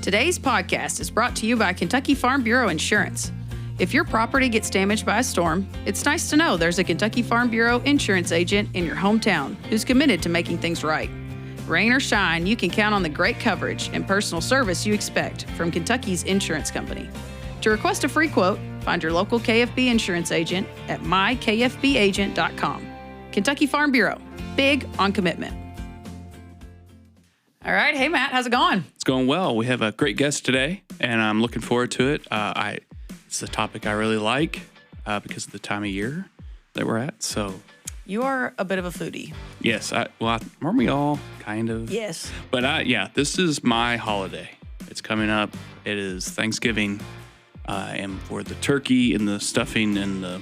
Today's podcast is brought to you by Kentucky Farm Bureau Insurance. If your property gets damaged by a storm, it's nice to know there's a Kentucky Farm Bureau insurance agent in your hometown who's committed to making things right. Rain or shine, you can count on the great coverage and personal service you expect from Kentucky's insurance company. To request a free quote, find your local KFB insurance agent at mykfbagent.com. Kentucky Farm Bureau, big on commitment. All right. Hey, Matt, how's it going? It's going well. We have a great guest today, and I'm looking forward to it. It's a topic I really like because of the time of year that we're at. So, You are a bit of a foodie. yes, aren't we all kind of? Yes. But this is my holiday. It's coming up. It is Thanksgiving, and for the turkey and the stuffing and the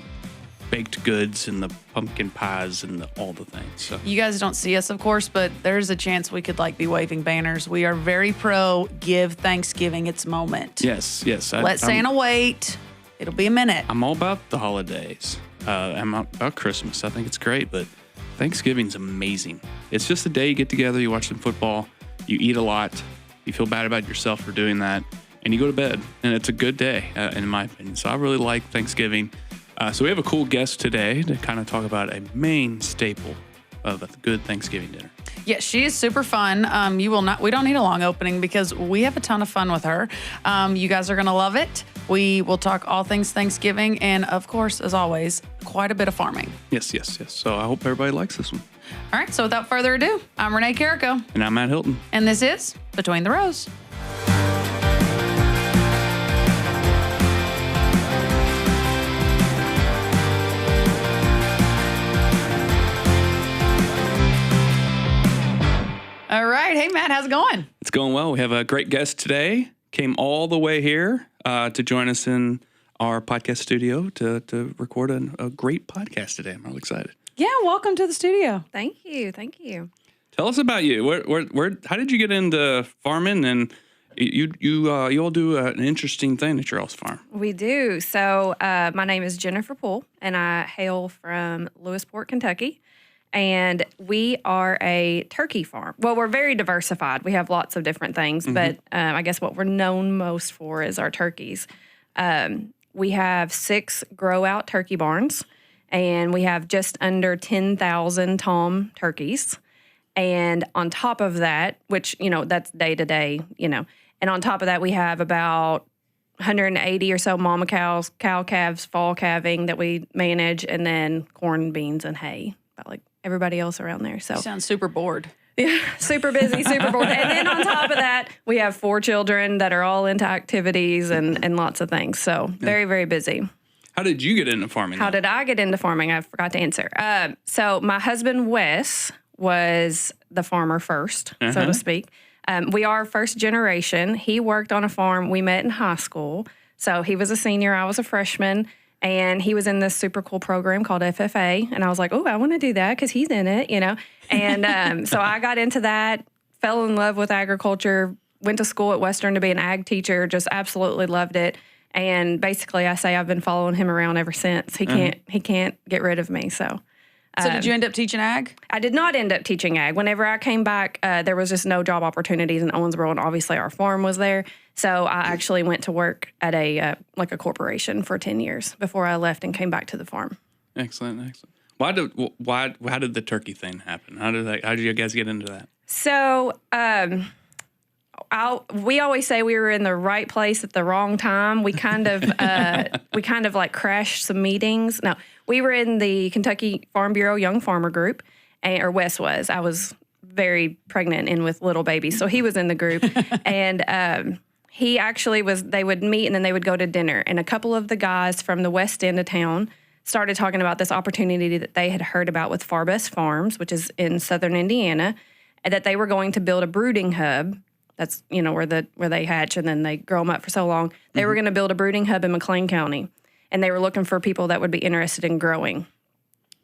baked goods and the pumpkin pies and all the things. So You guys don't see us, of course, but there's a chance we could be waving banners. We are very pro give Thanksgiving its moment. yes. Let Santa wait. It'll be a minute. I'm all about the holidays. I'm about Christmas. I think it's great, but Thanksgiving's amazing. It's just a day you get together, you watch some football, you eat a lot, you feel bad about yourself for doing that, and you go to bed. And it's a good day, in my opinion. So I really like Thanksgiving. So we have a cool guest today to kind of talk about a main staple of a good Thanksgiving dinner. Yeah, she is super fun. We don't need a long opening because we have a ton of fun with her. You guys are going to love it. We will talk all things Thanksgiving and, of course, as always, quite a bit of farming. Yes. So I hope everybody likes this one. All right, so without further ado, I'm Renee Carrico. And I'm Matt Hilton. And this is Between the Rows. All right. Hey, Matt, how's it going? It's going well. We have a great guest today. Came all the way here to join us in our podcast studio to record a great podcast today. I'm really excited. Yeah, welcome to the studio. Thank you. Tell us about you. How did you get into farming? And you all do an interesting thing at your all's farm. We do. So my name is Jennifer Poole, and I hail from Lewisport, Kentucky. And we are a turkey farm. Well, we're very diversified. We have lots of different things, but I guess what we're known most for is our turkeys. We have 6 grow-out turkey barns, and we have just under 10,000 tom turkeys. And on top of that, which, that's day to day, and on top of that, we have about 180 or so mama cows, cow calves, fall calving that we manage, and then corn, beans, and hay, about like everybody else around there. So You sound super bored. yeah, super busy, super bored. And then on top of that, we have 4 children that are all into activities and lots of things. So very, very busy. How did you get into farming? How did I get into farming? I forgot to answer. So my husband, Wes, was the farmer first, so to speak. We are first generation. He worked on a farm. We met in high school. So he was a senior. I was a freshman. And he was in this super cool program called FFA. And I was like, oh, I want to do that because he's in it, And so I got into that, fell in love with agriculture, went to school at Western to be an ag teacher, just absolutely loved it. And basically I say I've been following him around ever since. He can't get rid of me. So Did you end up teaching ag? I did not end up teaching ag. Whenever I came back, there was just no job opportunities in Owensboro, and obviously our farm was there. So I actually went to work at a corporation for 10 years before I left and came back to the farm. Excellent. How did the turkey thing happen? How did you guys get into that? So we always say we were in the right place at the wrong time. We kind of crashed some meetings. No, we were in the Kentucky Farm Bureau Young Farmer Group, or Wes was. I was very pregnant and with little babies, so he was in the group, and he actually was. They would meet and then they would go to dinner, and a couple of the guys from the west end of town started talking about this opportunity that they had heard about with Farbest Farms, which is in southern Indiana, and that they were going to build a brooding hub. That's, where they hatch and then they grow them up for so long. They were going to build a brooding hub in McLean County, and they were looking for people that would be interested in growing.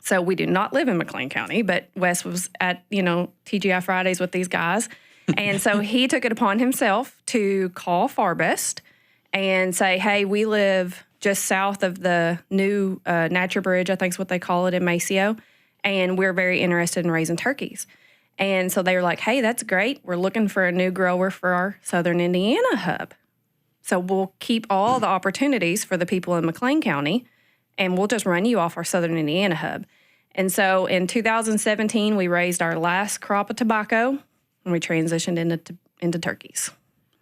So we do not live in McLean County, but Wes was at, TGI Fridays with these guys. And so he took it upon himself to call Farbest and say, hey, we live just south of the new Natcher Bridge, I think is what they call it in Maceo, and we're very interested in raising turkeys. And so they were like, hey, that's great. We're looking for a new grower for our Southern Indiana hub. So we'll keep all the opportunities for the people in McLean County, and we'll just run you off our Southern Indiana hub. And so in 2017, we raised our last crop of tobacco, and we transitioned into turkeys.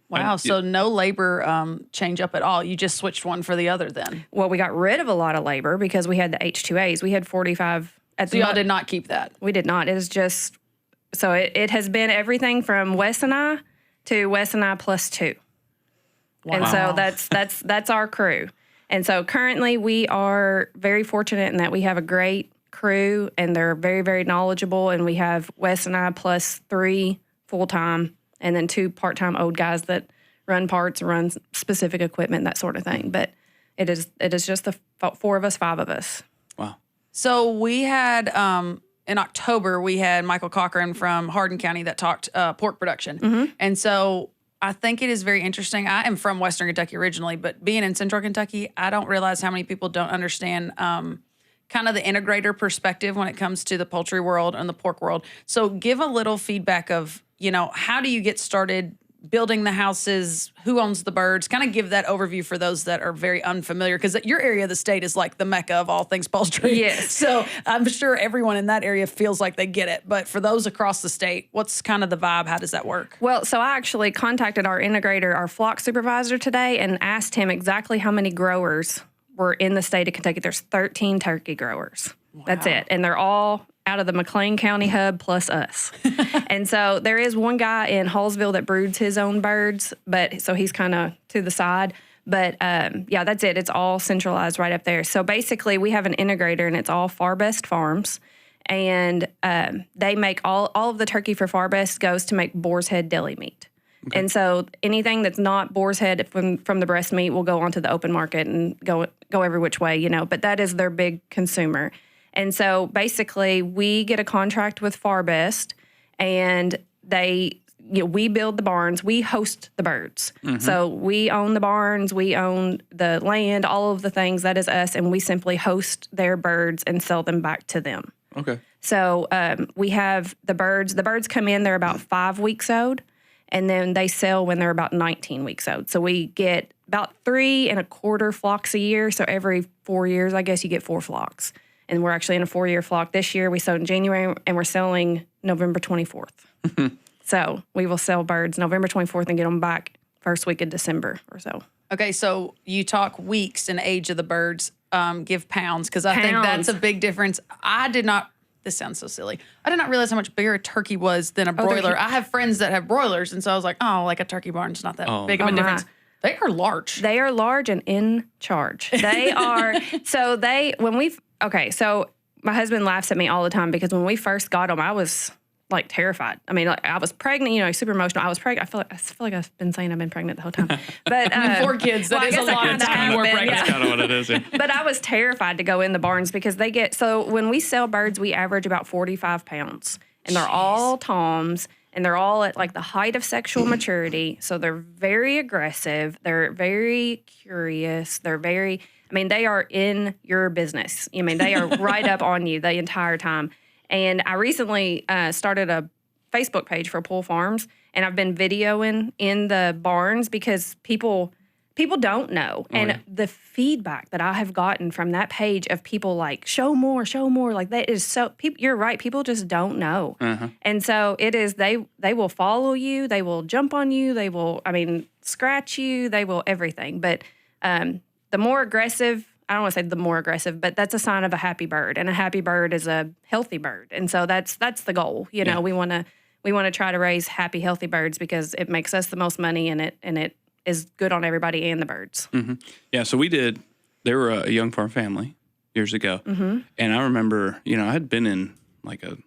Wow. So no labor change up at all. You just switched one for the other then. Well, we got rid of a lot of labor because we had the H2As. We had 45 at So y'all did not keep that. We did not. It is just, so it has been everything from Wes and I to Wes and I plus 2. Wow. And so that's our crew. And so currently we are very fortunate in that we have a great crew and they're very, very knowledgeable. And we have Wes and I plus 3 full-time and then 2 part-time old guys that run parts and run specific equipment, that sort of thing. But it is just the 4 of us, 5 of us. Wow. So we had, in October, we had Michael Cochran from Hardin County that talked pork production. Mm-hmm. And so I think it is very interesting. I am from Western Kentucky originally, but being in Central Kentucky, I don't realize how many people don't understand kind of the integrator perspective when it comes to the poultry world and the pork world. So give a little feedback of, how do you get started building the houses? Who owns the birds? Kind of give that overview for those that are very unfamiliar, because your area of the state is like the mecca of all things poultry. Yes. So I'm sure everyone in that area feels like they get it. But for those across the state, what's kind of the vibe? How does that work? Well, so I actually contacted our integrator, our flock supervisor today, and asked him exactly how many growers were in the state of Kentucky. There's 13 turkey growers. Wow. That's it. And they're all out of the McLean County hub plus us. And so there is one guy in Hallsville that broods his own birds, but so he's kind of to the side. But yeah, that's it. It's all centralized right up there. So basically we have an integrator and it's all Farbest Farms. And they make all of the turkey for Farbest goes to make boar's head deli meat. Okay. And so anything that's not boar's head from the breast meat will go onto the open market and go every which way, but that is their big consumer. And so basically we get a contract with Farbest and we build the barns, we host the birds. Mm-hmm. So we own the barns, we own the land, all of the things, that is us, and we simply host their birds and sell them back to them. Okay. So we have the birds come in, they're about 5 weeks old, and then they sell when they're about 19 weeks old. So we get about 3 1/4 flocks a year. So every 4 years, I guess you get 4 flocks. And we're actually in a 4-year flock this year. We sold in January, and we're selling November 24th. So we will sell birds November 24th and get them back first week of December or so. Okay, so you talk weeks and age of the birds, give pounds, because I think that's a big difference. This sounds so silly. I did not realize how much bigger a turkey was than a broiler. I have friends that have broilers, and so I was like, like a turkey barn's not that big of a difference. They are large. They are large and in charge. They are, so my husband laughs at me all the time because when we first got them, I was like terrified. I mean, I was pregnant, super emotional. I was pregnant. I feel like I've been saying I've been pregnant the whole time. But 4 kids, that is a lot of time you were pregnant. That's kind of what it is. Yeah. But I was terrified to go in the barns because so when we sell birds, we average about 45 pounds. And they're all toms. And they're all at like the height of sexual maturity. So they're very aggressive. They're very curious. They are in your business. They are right up on you the entire time. And I recently started a Facebook page for Poole Farms, and I've been videoing in the barns because people don't know. The feedback that I have gotten from that page of people like, show more, like that is so, you're right, people just don't know. Uh-huh. And so it is, they will follow you, they will jump on you, they will, scratch you, they will everything. But the more aggressive, I don't want to say the more aggressive, but that's a sign of a happy bird, and a happy bird is a healthy bird. And so that's the goal. We want to try to raise happy, healthy birds because it makes us the most money, and it is good on everybody and the birds. Mm-hmm. Yeah, so they were a young farm family years ago. Mm-hmm. And I remember, I had been in like a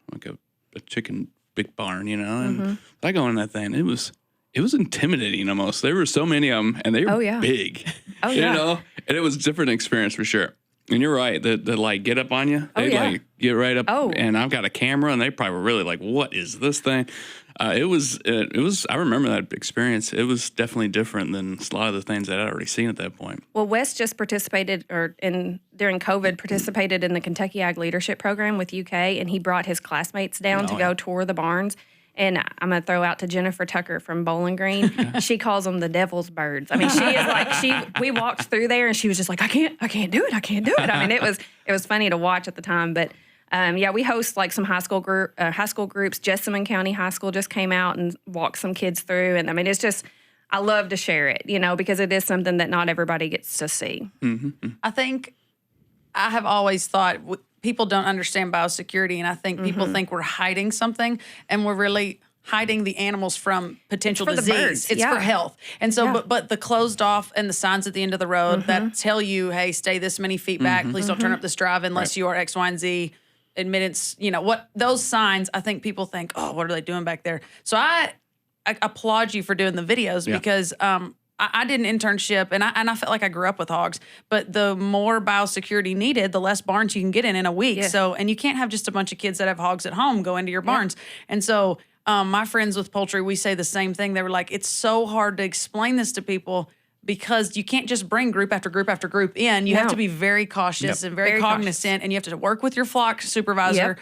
chicken big barn, and mm-hmm. I go in that thing, it was intimidating almost. There were so many of them, and they were big, and it was a different experience for sure. And you're right, that like get up on you, they like get right up, and I've got a camera, and they probably were really like, what is this thing? It was. I remember that experience. It was definitely different than a lot of the things that I'd already seen at that point. Well, Wes just participated, during COVID, participated in the Kentucky Ag Leadership Program with UK, and he brought his classmates down to go tour the barns. And I'm going to throw out to Jennifer Tucker from Bowling Green. She calls them the devil's birds. I mean, she is like, we walked through there and she was just like, I can't do it. I can't do it. I mean, it was funny to watch at the time. But we host like some high school groups. Jessamine County High School just came out and walked some kids through. And I mean, it's just, I love to share it, because it is something that not everybody gets to see. Mm-hmm. I think I have always thought people don't understand biosecurity, and I think people think we're hiding something, and we're really hiding the animals from potential It's for the disease. birds. It's for health. And so, but the closed off and the signs at the end of the road that tell you, hey, stay this many feet back. Please don't turn up this drive unless you are X, Y, and Z admittance. What those signs, I think people think, oh, what are they doing back there? So I applaud you for doing the videos because I did an internship and I felt like I grew up with hogs, but the more biosecurity needed, the less barns you can get in a week. Yes. So, and you can't have just a bunch of kids that have hogs at home go into your barns. And so my friends with poultry, we say the same thing. They were like, it's so hard to explain this to people because you can't just bring group after group after group in. You have to be very cautious and very cognizant, and you have to work with your flock supervisor,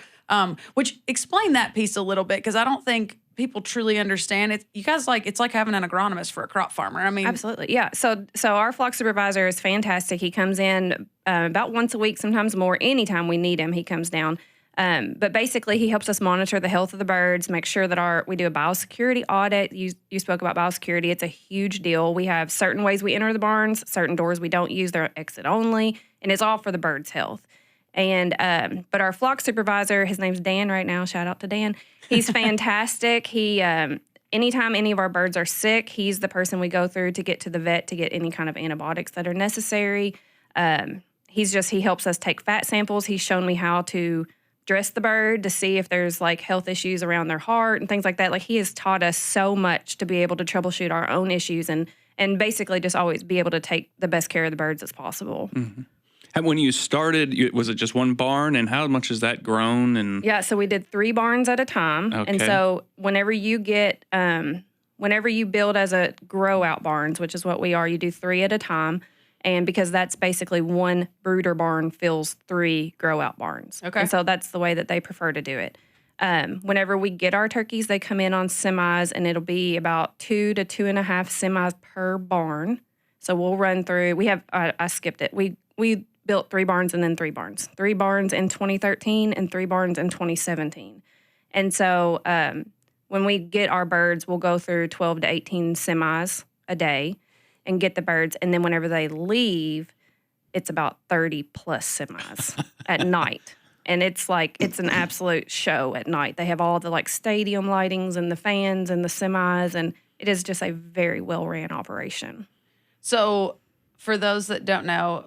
which explain that piece a little bit because I don't think people truly understand it. You guys it's like having an agronomist for a crop farmer. I mean, absolutely, yeah. So our flock supervisor is fantastic. He comes in about once a week, sometimes more. Anytime we need him, he comes down. But basically, he helps us monitor the health of the birds, make sure that we do a biosecurity audit. You spoke about biosecurity. It's a huge deal. We have certain ways we enter the barns, certain doors we don't use. They're exit only, and it's all for the birds' health. And but our flock supervisor, his name's Dan right now. Shout out to Dan. He's fantastic. He anytime any of our birds are sick, he's the person we go through to get to the vet to get any kind of antibiotics that are necessary. He helps us take fat samples. He's shown me how to dress the bird to see if there's like health issues around their heart and things like that. Like he has taught us so much to be able to troubleshoot our own issues and basically just always be able to take the best care of the birds as possible. Mm-hmm. And when you started, was it just one barn, and how much has that grown? And so we did 3 barns at a time. Okay. And so whenever you build as a grow out barns, which is what we are, you do 3 at a time. And because that's basically one brooder barn fills 3 grow out barns. Okay. And so that's the way that they prefer to do it. Whenever we get our turkeys, they come in on semis, and it'll be about 2 to 2.5 semis per barn. So we'll run through. We have I skipped it. We built 3 barns and then 3 barns. 3 barns in 2013 and 3 barns in 2017. And so when we get our birds, we'll go through 12 to 18 semis a day and get the birds. And then whenever they leave, it's about 30 plus semis at night. And it's an absolute show at night. They have all the stadium lightings and the fans and the semis, and it is just a very well-ran operation. So for those that don't know,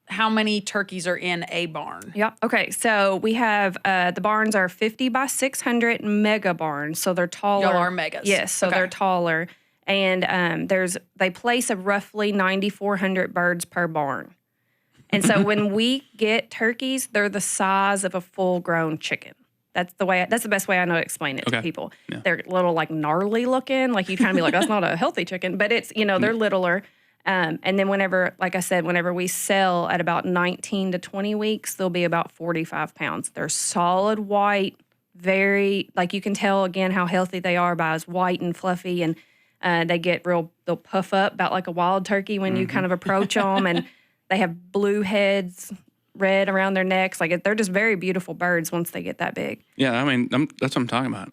how many turkeys are in a barn? Yep. Okay. So we have the barns are 50 by 600 mega barns. So they're taller. Y'all are megas. Yes. So they're taller. And they place roughly 9,400 birds per barn. And so when we get turkeys, they're the size of a full-grown chicken. That's the best way I know to explain it to people. Yeah. They're little gnarly looking. You kind of be like, that's not a healthy chicken, but it's, they're littler. And then whenever we sell at about 19 to 20 weeks, they'll be about 45 pounds. They're solid white, very, you can tell again how healthy they are by as white and fluffy. And they'll puff up about like a wild turkey when you kind of approach them. And they have blue heads, red around their necks. They're just very beautiful birds once they get that big. Yeah, I mean, that's what I'm talking about.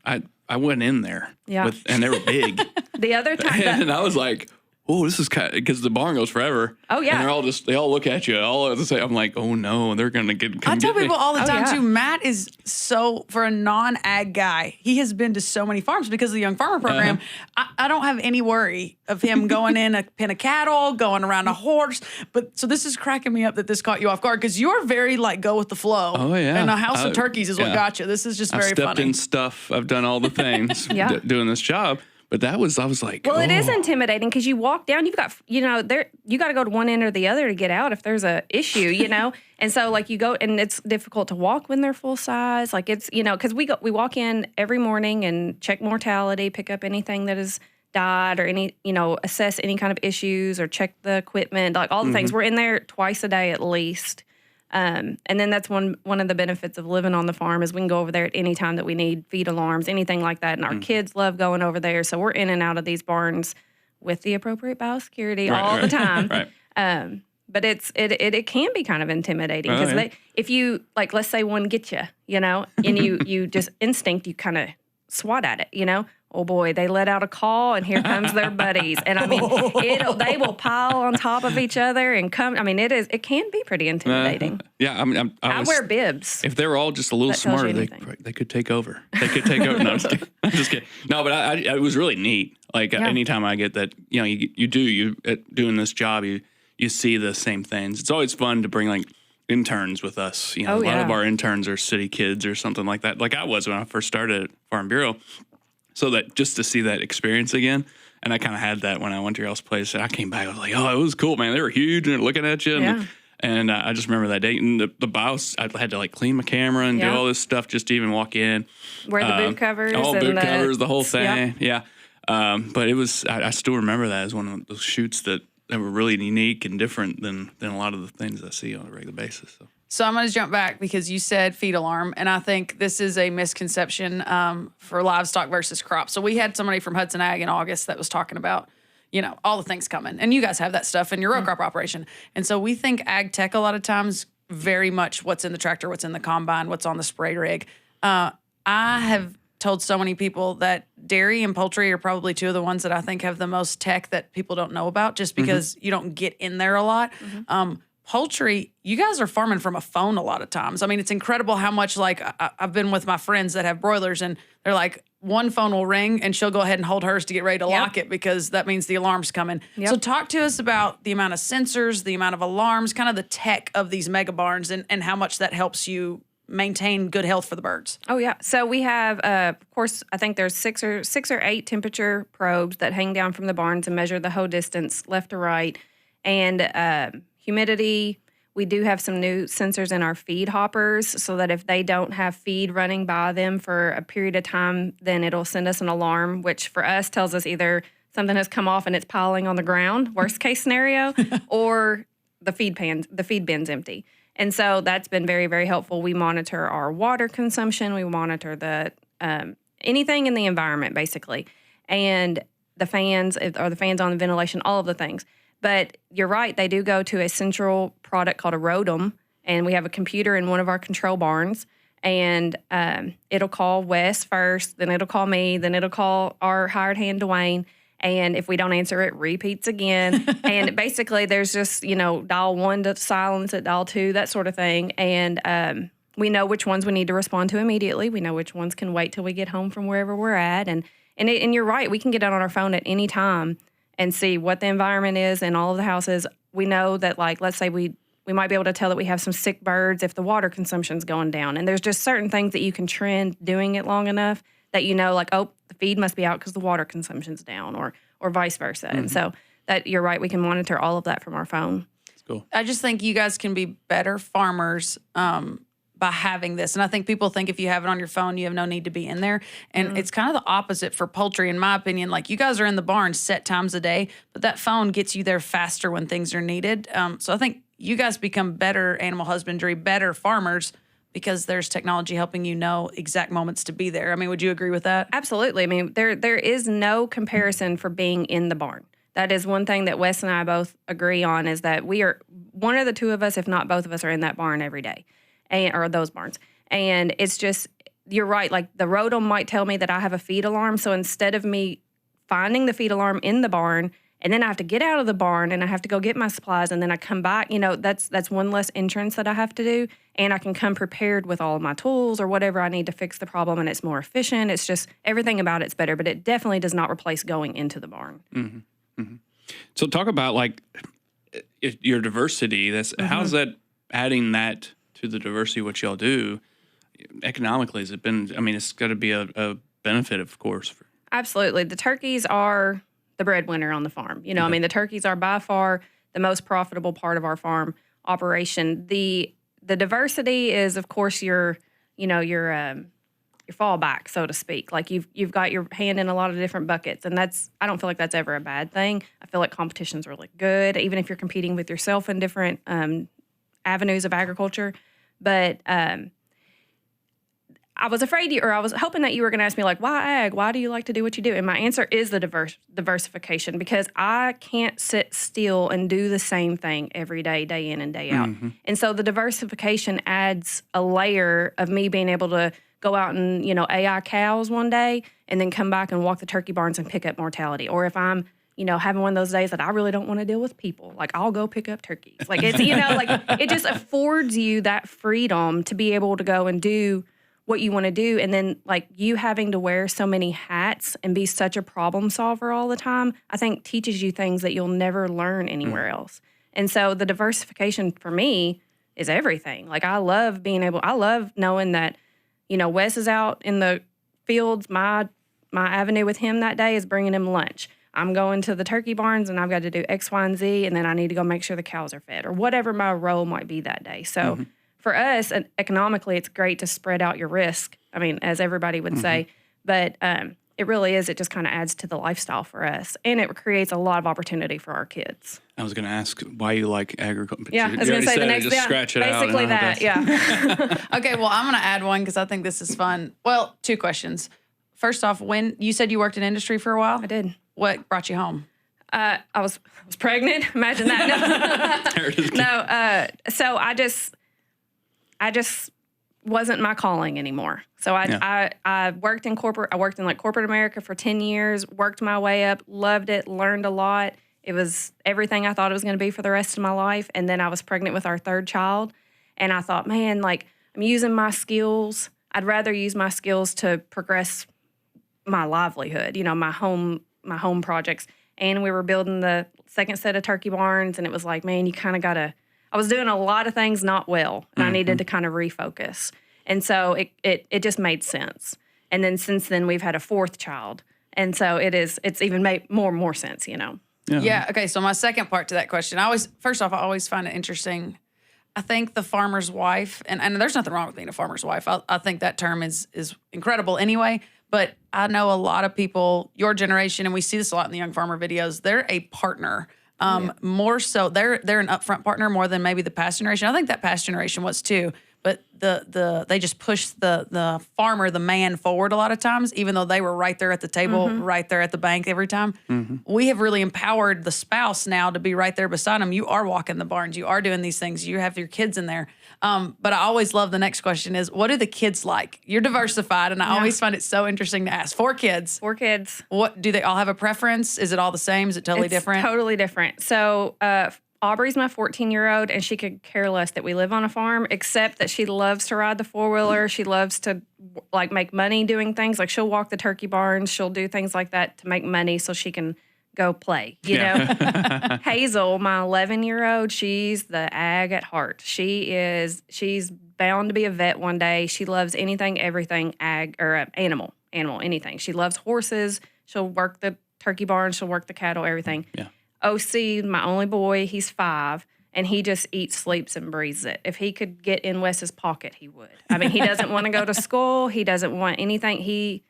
I went in there. Yeah. And they were big. The other time. And I was like, oh, this is kind of, because the barn goes forever. Oh, yeah. And they all look at you. All at the same, I'm like, oh, no, they're going to get I tell people all the time, too, Matt is for a non-ag guy, he has been to so many farms because of the Young Farmer Program. I don't have any worry of him going in a pen of cattle, going around a horse. But so this is cracking me up that this caught you off guard because you're very go with the flow. Oh, yeah. And a house of turkeys is what got you. This is just very funny. I've stepped in stuff. I've done all the things doing this job. But I was like, well, it is oh. intimidating because you walk down, you've got, you got to go to one end or the other to get out if there's a issue, And so like you go, and it's difficult to walk when they're full size. Like it's, because we walk in every morning and check mortality, pick up anything that has died or any, assess any kind of issues or check the equipment, like all the things. We're in there twice a day at least. And then that's one of the benefits of living on the farm is we can go over there at any time that we need, feed alarms, anything like that. And our kids love going over there. So we're in and out of these barns with the appropriate biosecurity all the time. Right. But it can be kind of intimidating because if you, like, let's say one gets you, and you just instinct, you kind of swat at it, Oh boy, they let out a call and here comes their buddies. And I mean, they will pile on top of each other and come. I mean, it can be pretty intimidating. Yeah, I mean, I wear bibs. If they were all just a little smarter, they could take over. They could take over. No, I'm just kidding. No, but it was really neat. Like anytime I get that, you doing this job, you see the same things. It's always fun to bring like interns with us. A lot of our interns are city kids or something like that. Like I was when I first started at Farm Bureau. So that just to see that experience again, and I kind of had that when I went to your all's place. And I came back, I was like, oh, it was cool, man. They were huge and they're looking at you. And I just remember that day. And the BIOS, I had to like clean my camera and do all this stuff just to even walk in. Wear the boot covers. Covers, the whole thing. Yeah. But it was, I still remember that as one of those shoots that were really unique and different than a lot of the things I see on a regular basis. So I'm going to jump back because you said feed alarm, and I think this is a misconception for livestock versus crops. So we had somebody from Hudson Ag in August that was talking about, all the things coming. And you guys have that stuff in your row crop operation. And so we think ag tech a lot of times very much what's in the tractor, what's in the combine, what's on the spray rig. I have told so many people that dairy and poultry are probably two of the ones that I think have the most tech that people don't know about just because you don't get in there a lot. Poultry, you guys are farming from a phone a lot of times. I mean, it's incredible how much, like, I've been with my friends that have broilers, and they're like, one phone will ring, and she'll go ahead and hold hers to get ready to lock it because that means the alarm's coming. So talk to us about the amount of sensors, the amount of alarms, kind of the tech of these mega barns, and how much that helps you maintain good health for the birds. Oh, yeah. So we have, of course, I think there's six or eight temperature probes that hang down from the barns and measure the whole distance left to right. And humidity, we do have some new sensors in our feed hoppers so that if they don't have feed running by them for a period of time, then it'll send us an alarm, which for us tells us either something has come off and it's piling on the ground, worst case scenario, or the feed bin's empty. And so that's been very, very helpful. We monitor our water consumption. We monitor the anything in the environment, basically. And the fans, or the fans on the ventilation, all of the things. But you're right, they do go to a central product called a ROTM, and we have a computer in one of our control barns, and it'll call Wes first, then it'll call me, then it'll call our hired hand, Dwayne, and if we don't answer, it repeats again. And basically, there's just, dial 1 to silence it, dial 2, that sort of thing. And we know which ones we need to respond to immediately. We know which ones can wait till we get home from wherever we're at. And you're right, we can get out on our phone at any time and see what the environment is in all of the houses. We know that, like, let's say we might be able to tell that we have some sick birds if the water consumption's going down. And there's just certain things that you can trend doing it long enough that like, oh, the feed must be out because the water consumption's down, or vice versa. And so that you're right, we can monitor all of that from our phone. That's cool. I just think you guys can be better farmers by having this. And I think people think if you have it on your phone, you have no need to be in there. And it's kind of the opposite for poultry, in my opinion. Like, you guys are in the barn set times a day, but that phone gets you there faster when things are needed. So I think you guys become better animal husbandry, better farmers, because there's technology helping you know exact moments to be there. I mean, would you agree with that? Absolutely. I mean, there is no comparison for being in the barn. That is one thing that Wes and I both agree on, is that we are, one of the two of us, if not both of us, are in that barn every day. Or those barns. And it's just, you're right, like the ROTM might tell me that I have a feed alarm. So instead of me finding the feed alarm in the barn, and then I have to get out of the barn and I have to go get my supplies, and then I come back, that's one less entrance that I have to do. And I can come prepared with all of my tools or whatever I need to fix the problem, and it's more efficient. It's just, everything about it's better, but it definitely does not replace going into the barn. Mm-hmm. Mm-hmm. So talk about, like, your diversity. How's that, adding that to the diversity of what y'all do, economically, has it been, I mean, it's got to be a benefit, of course, Absolutely. The turkeys are the breadwinner on the farm. You know, I mean, the turkeys are by far the most profitable part of our farm operation. The diversity is, of course, your fallback, so to speak. Like you've got your hand in a lot of different buckets, and I don't feel like that's ever a bad thing. I feel like competition's really good, even if you're competing with yourself in different avenues of agriculture. But I was afraid I was hoping that you were going to ask me, like, why ag? Why do you like to do what you do? And my answer is the diversification, because I can't sit still and do the same thing every day, day in and day out. Mm-hmm. And so the diversification adds a layer of me being able to go out and, AI cows one day and then come back and walk the turkey barns and pick up mortality. Or if I'm, having one of those days that I really don't want to deal with people, like I'll go pick up turkeys. Like it's, like it just affords you that freedom to be able to go and do what you want to do. And then like you having to wear so many hats and be such a problem solver all the time, I think teaches you things that you'll never learn anywhere else. And so the diversification for me is everything. Like I love knowing that, Wes is out in the fields. My avenue with him that day is bringing him lunch. I'm going to the turkey barns and I've got to do X, Y, and Z, and then I need to go make sure the cows are fed or whatever my role might be that day. So for us, and economically, it's great to spread out your risk. I mean, as everybody would say, but it really is. It just kind of adds to the lifestyle for us, and it creates a lot of opportunity for our kids. I was going to ask why you like agriculture. Yeah, I was going to say the next. Just scratch it basically out. That. Yeah. Okay, well, I'm going to add one because I think this is fun. Well, two questions. First off, when you said you worked in industry for a while, I did. What brought you home? I was pregnant. Imagine that. No. So I just wasn't my calling anymore. So I worked in corporate. I worked in like corporate America for 10 years, worked my way up, loved it, learned a lot. It was everything I thought it was going to be for the rest of my life. And then I was pregnant with our third child. And I thought, man, like I'm using my skills. I'd rather use my skills to progress my livelihood, my home projects. And we were building the second set of turkey barns. And it was like, man, you kind of got to, I was doing a lot of things not well, and I needed to kind of refocus. And so it just made sense. And then since then, we've had a fourth child. And so it's even made more sense, Yeah. Okay. So my second part to that question, I always find it interesting. I think the farmer's wife, and there's nothing wrong with being a farmer's wife. I think that term is incredible anyway. But I know a lot of people, your generation, and we see this a lot in the young farmer videos, they're a partner. More so, they're an upfront partner more than maybe the past generation. I think that past generation was too, but they just push the farmer, the man, forward a lot of times, even though they were right there at the table, right there at the bank every time. We have really empowered the spouse now to be right there beside them. You are walking the barns, you are doing these things, you have your kids in there. But I always love the next question is, what do the kids like? You're diversified, and I always find it so interesting to ask. 4 kids. 4 kids. What do they all have a preference? Is it all the same? Is it totally different? Totally different. So Aubrey's my 14-year-old, and she could care less that we live on a farm, except that she loves to ride the 4-wheeler. She loves to like make money doing things. Like she'll walk the turkey barns. She'll do things like that to make money so she can go play, know. Hazel, my 11-year-old, she's the ag at heart. She's bound to be a vet one day. She loves anything, everything ag or animal, anything. She loves horses. She'll work the turkey barn. She'll work the cattle, everything. Yeah. OC, my only boy, he's 5, and he just eats, sleeps, and breathes it. If he could get in Wes's pocket, he would. I mean, he doesn't want to go to school. He doesn't want anything.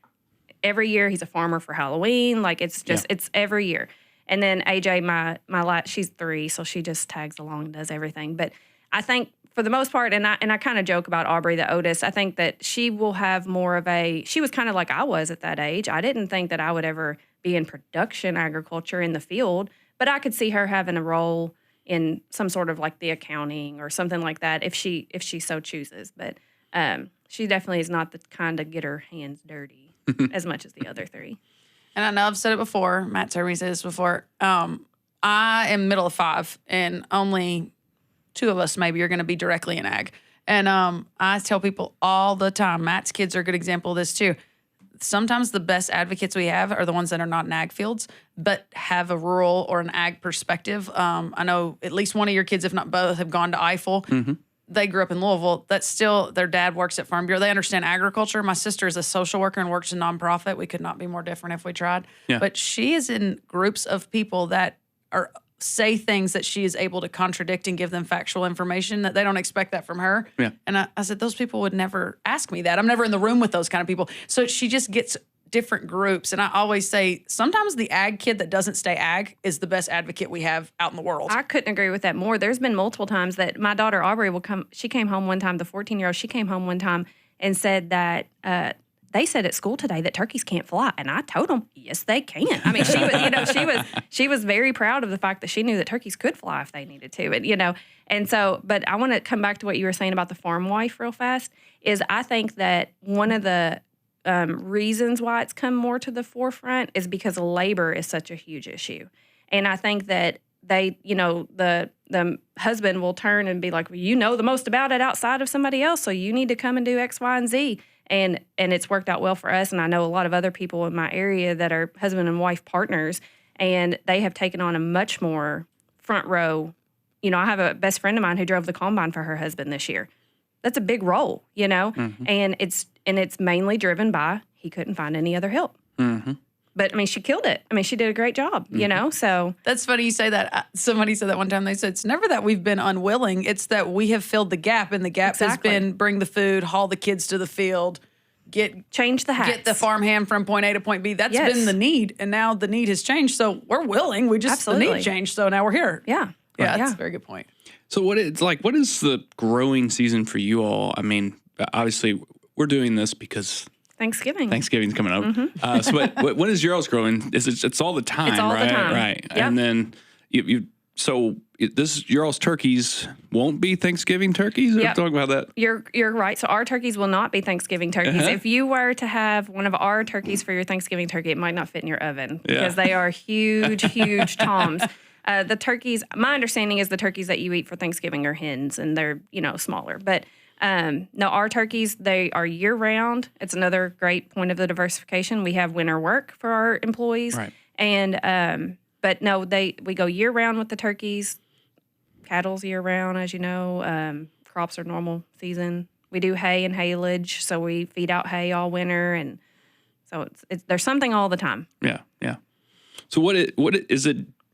Every year he's a farmer for Halloween. Like it's every year. And then AJ, my she's 3, so she just tags along and does everything. But I think for the most part, and I kind of joke about Aubrey, the oldest, I think that she will have more of she was kind of like I was at that age. I didn't think that I would ever be in production agriculture in the field, but I could see her having a role in some sort of like the accounting or something like that if she so chooses. But she definitely is not the kind to get her hands dirty as much as the other 3. And I know I've said it before. Matt's heard me say this before. I am middle of 5, and only 2 of us maybe are going to be directly in ag. And I tell people all the time, Matt's kids are a good example of this too. Sometimes the best advocates we have are the ones that are not in ag fields, but have a rural or an ag perspective. I know at least one of your kids, if not both, have gone to Eiffel. they grew up in Louisville, that's still their dad works at Farm Bureau. They understand agriculture. My sister is a social worker and works in nonprofit. We could not be more different if we tried. Yeah. But she is in groups of people that say things that she is able to contradict and give them factual information that they don't expect that from her. Yeah. And I said, those people would never ask me that. I'm never in the room with those kind of people. So she just gets different groups. And I always say, sometimes the ag kid that doesn't stay ag is the best advocate we have out in the world. I couldn't agree with that more. There's been multiple times that my daughter Aubrey will come. She came home one time, the 14-year-old, she came home one time and said that they said at school today that turkeys can't fly. And I told them, yes, they can. I mean, she was, she was very proud of the fact that she knew that turkeys could fly if they needed to. And so, but I want to come back to what you were saying about the farm wife real fast, is I think that one of the reasons why it's come more to the forefront is because labor is such a huge issue. And I think that they, the husband will turn and be like, well, you know the most about it outside of somebody else, so you need to come and do X, Y, and Z. And it's worked out well for us. And I know a lot of other people in my area that are husband and wife partners, and they have taken on a much more front row. I have a best friend of mine who drove the combine for her husband this year. That's a big role, Mm-hmm. and it's mainly driven by he couldn't find any other help. Mm-hmm. But, I mean, she killed it. I mean, she did a great job, so. That's funny you say that. Somebody said that one time. They said, it's never that we've been unwilling. It's that we have filled the gap, and the gap has been bring the food, haul the kids to the field, change the hats. Get the farmhand from point A to point B. That's been the need, and now the need has changed. So we're willing. We just, the need changed, so now we're here. Yeah. Yeah, that's a very good point. So what is the growing season for you all? I mean, obviously, we're doing this because Thanksgiving's coming up. Mm-hmm. So when is your all's growing? It's all the time, it's all right? The time. Right. Yep. And then your all's turkeys won't be Thanksgiving turkeys? Yep. Talk about that. You're right. So our turkeys will not be Thanksgiving turkeys. Uh-huh. If you were to have one of our turkeys for your Thanksgiving turkey, it might not fit in your oven because they are huge, huge toms. The turkeys, my understanding is the turkeys that you eat for Thanksgiving are hens, and they're, smaller. But no, our turkeys, they are year-round. It's another great point of the diversification. We have winter work for our employees. Right. And but no, we go year-round with the turkeys. Cattle's year-round, as you know. Crops are normal season. We do hay and haylage, so we feed out hay all winter, and so there's something all the time. Yeah, yeah. So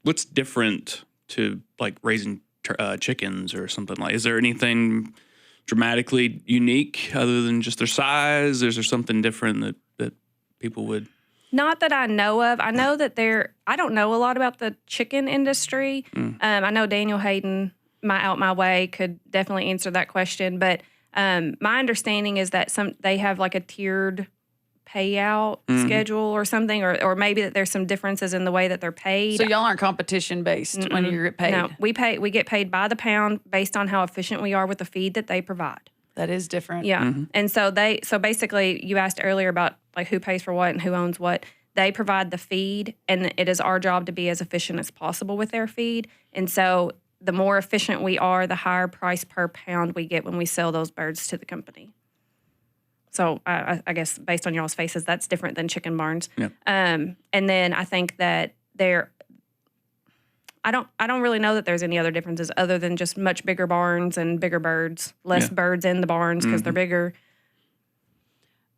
what's different to like raising chickens or something like? Is there anything dramatically unique other than just their size? Is there something different that people would? Not that I know of. I know that I don't know a lot about the chicken industry. I know Daniel Hayden, Out My Way, could definitely answer that question. But my understanding is that they have like a tiered payout schedule or something, or maybe that there's some differences in the way that they're paid. So y'all aren't competition based when you get paid? No, we get paid by the pound based on how efficient we are with the feed that they provide. That is different. Yeah. And so basically you asked earlier about like who pays for what and who owns what. They provide the feed, and it is our job to be as efficient as possible with their feed. And so the more efficient we are, the higher price per pound we get when we sell those birds to the company. So I guess based on y'all's faces, that's different than chicken barns. Yeah. And then I think that I don't really know that there's any other differences other than just much bigger barns and bigger birds, less birds in the barns because they're bigger.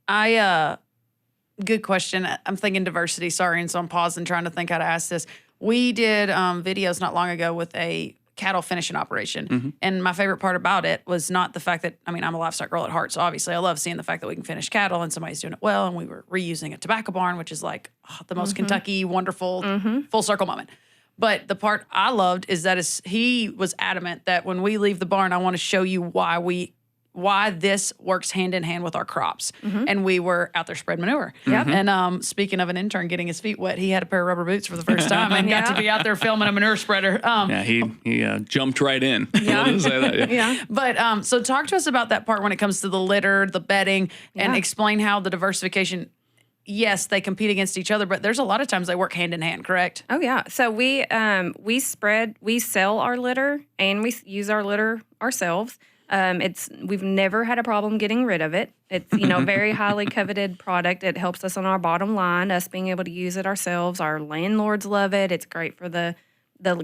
Good question. I'm thinking diversity, sorry, and so I'm pausing trying to think how to ask this. We did videos not long ago with a cattle finishing operation. And my favorite part about it was not the fact that, I'm a livestock girl at heart, so obviously I love seeing the fact that we can finish cattle and somebody's doing it well, and we were reusing a tobacco barn, which is like the most Kentucky, wonderful, full circle moment. But the part I loved is that he was adamant that when we leave the barn, I want to show you why this works hand in hand with our crops. And we were out there spreading manure. Yep. And speaking of an intern getting his feet wet, he had a pair of rubber boots for the first time and got to be out there filming a manure spreader. He jumped right in. Yeah. We'll just say that, Yeah. But so talk to us about that part when it comes to the litter, the bedding, and explain how the diversification, yes, they compete against each other, but there's a lot of times they work hand in hand, correct? Oh yeah. So we sell our litter and we use our litter ourselves. We've never had a problem getting rid of it. It's, very highly coveted product. It helps us on our bottom line, us being able to use it ourselves. Our landlords love it. It's great for the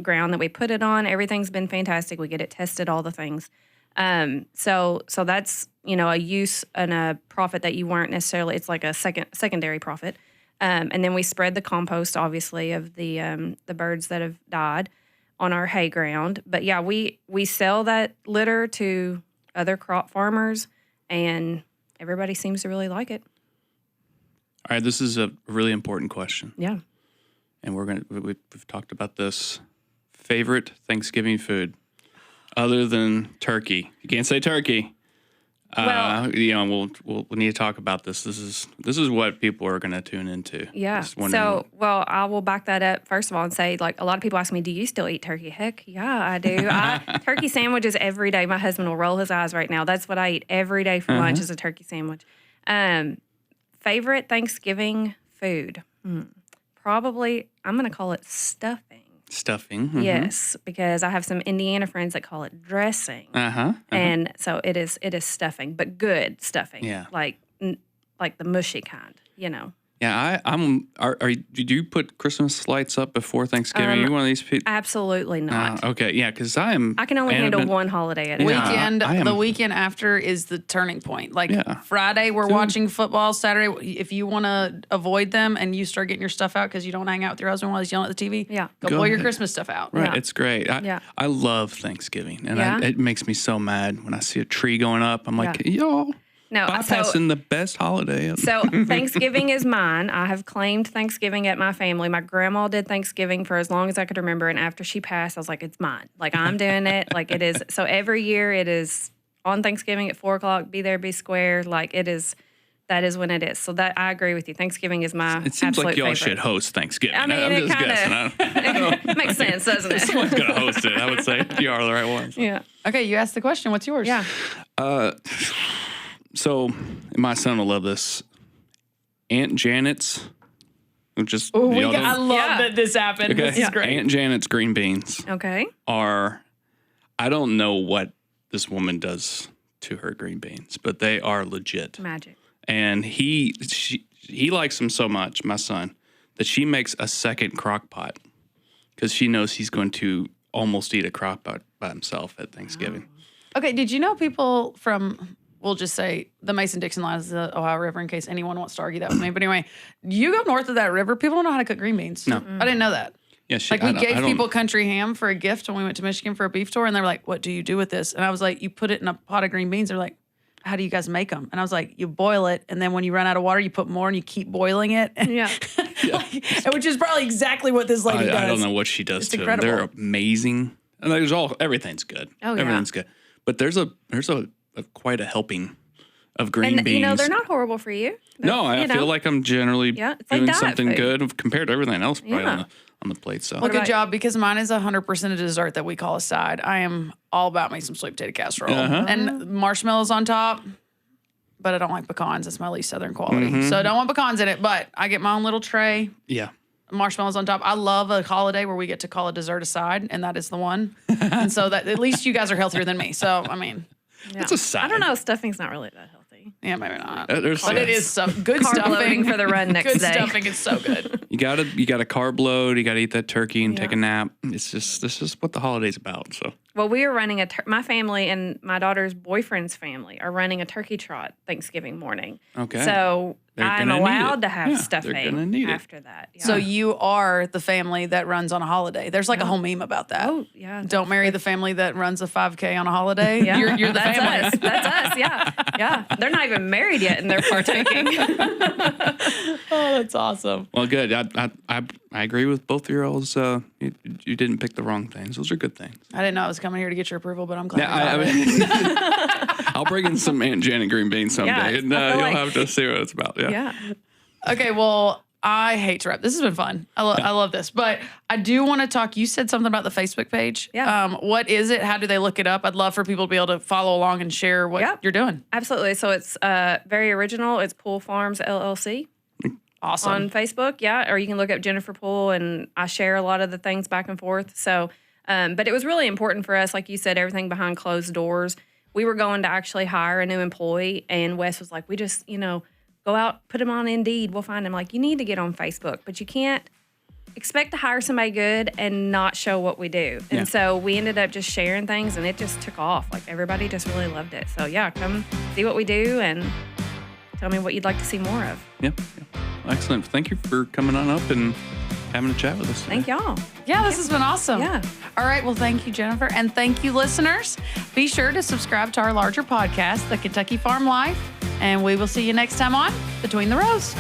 ground that we put it on. Everything's been fantastic. We get it tested, all the things. So that's, a use and a profit that you weren't necessarily, it's like a secondary profit. And then we spread the compost, obviously, of the birds that have died on our hay ground. But yeah, we sell that litter to other crop farmers, and everybody seems to really like it. All right, this is a really important question. Yeah. And we've talked about this. Favorite Thanksgiving food other than turkey? You can't say turkey. Well, we'll need to talk about this. This is what people are going to tune into. Yeah. So, I will back that up first of all and say, like, a lot of people ask me, "Do you still eat turkey?" Heck, yeah, I do. Turkey sandwiches every day. My husband will roll his eyes right now. That's what I eat every day for lunch is a turkey sandwich. Favorite Thanksgiving food? Probably, I'm going to call it stuffing. Stuffing. Mm-hmm. Yes, because I have some Indiana friends that call it dressing. And so it is stuffing, but good stuffing. Yeah. Like the mushy kind, Yeah, do you put Christmas lights up before Thanksgiving? Are you one of these people? Absolutely not. Okay, yeah, because I can only handle one holiday at a time. The weekend after is the turning point. Like Friday, we're watching football. Saturday, if you want to avoid them and you start getting your stuff out because you don't hang out with your husband while he's yelling at the TV, go pull your Christmas stuff out. Right, Yeah. It's great. I love Thanksgiving, and it makes me so mad when I see a tree going up. I'm like, y'all. No, bypassing the best holiday. So Thanksgiving is mine. I have claimed Thanksgiving at my family. My grandma did Thanksgiving for as long as I could remember, and after she passed, I was like, it's mine. Like, I'm doing it. Like, it is. So every year it is on Thanksgiving at 4:00. Be there, be square. Like, it is. That is when it is. So that I agree with you. Thanksgiving is my It seems like y'all favorite. should host Thanksgiving. I mean, I'm just guessing. It makes sense, doesn't it? Someone's gonna host it. I would say you are the right ones. Yeah. Okay, you asked the question. What's yours? Yeah. So my son will love this. Aunt Janet's, which is I love that this happened. okay. This is great. Aunt Janet's green beans Okay. are. I don't know what this woman does to her green beans, but they are legit. Magic. And he likes them so much, my son, that she makes a second crock pot because she knows he's going to almost eat a crock pot by himself at Thanksgiving. Okay, did you know people from, we'll just say the Mason-Dixon line is the Ohio River in case anyone wants to argue that with me. But anyway, you go north of that river, people don't know how to cook green beans. No. I didn't know that. Yeah, We gave people country ham for a gift when we went to Michigan for a beef tour, and they were like, "What do you do with this?" And I was like, "You put it in a pot of green beans." They're like, "How do you guys make them?" And I was like, "You boil it, and then when you run out of water, you put more, and you keep boiling it." Yeah. Which is probably exactly what this lady does. I don't know what she does It's to incredible. them. They're amazing. And everything's good. Oh, yeah. Everything's good. But there's quite a helping of green And beans. they're not horrible for you. No, I feel like I'm generally it's like doing diet something food. good compared to everything else probably Yeah. on the plate. So Well, good about- job, because mine is 100% a dessert that we call a side. I am all about me some sweet potato casserole and marshmallows on top. But I don't like pecans. It's my least southern quality. So I don't want pecans in it. But I get my own little tray, yeah. marshmallows on top. I love a holiday where we get to call a dessert a side, and that is the one. And so that at least you guys are healthier than me. So I mean, Yeah. It's a side. I don't know. Stuffing's not really that healthy. yeah, maybe not. There's But it is so good Carb stuffing loading for the run next good day. stuffing. It's so good. You got to carb load. You got to eat that turkey and take a nap. This is what the holiday's about. So Well, we are running my family and my daughter's boyfriend's family are running a turkey trot Thanksgiving morning. Okay. So They're I'm gonna need allowed it. to have Yeah, they're stuffing gonna need it. after that. Yeah. So you are the family that runs on a holiday. There's like a whole meme about that. Oh, yeah. Don't marry the family that runs a 5K on a holiday. Yeah. You're the That's family. us. That's us. Yeah. Yeah. They're not even married yet and they're partaking. Oh, that's awesome. well, good. I agree with both of your olds. You didn't pick the wrong things. Those are good things. I didn't know I was coming here to get your approval, but I'm glad. Yeah, you got it. I'll bring in some Aunt Janet green beans someday, Yeah, and I feel you'll like- have to see what it's about. Yeah. Yeah. Okay, well, I hate to wrap. This has been fun. I love this, but I do want to talk. You said something about the Facebook page. Yeah. What is it? How do they look it up? I'd love for people to be able to follow along and share what Yep. you're doing. Absolutely. So it's very original. It's Poole Farms LLC. Awesome. On Facebook, yeah, or you can look up Jennifer Poole, and I share a lot of the things back and forth. So, but it was really important for us, like you said, everything behind closed doors. We were going to actually hire a new employee, and Wes was like, "We just, go out, put him on Indeed, we'll find him." Like, you need to get on Facebook, but you can't expect to hire somebody good and not show what we do. And Yeah. so we ended up just sharing things, and it just took off. Like, everybody just really loved it. So yeah, come see what we do and tell me what you'd like to see more of. Yeah. Excellent. Thank you for coming on up and having a chat with us today. Thank y'all. Yeah, this has been awesome. Yeah. All right. Well, thank you, Jennifer. And thank you, listeners. Be sure to subscribe to our larger podcast, The Kentucky Farm Life. And we will see you next time on Between the Rows.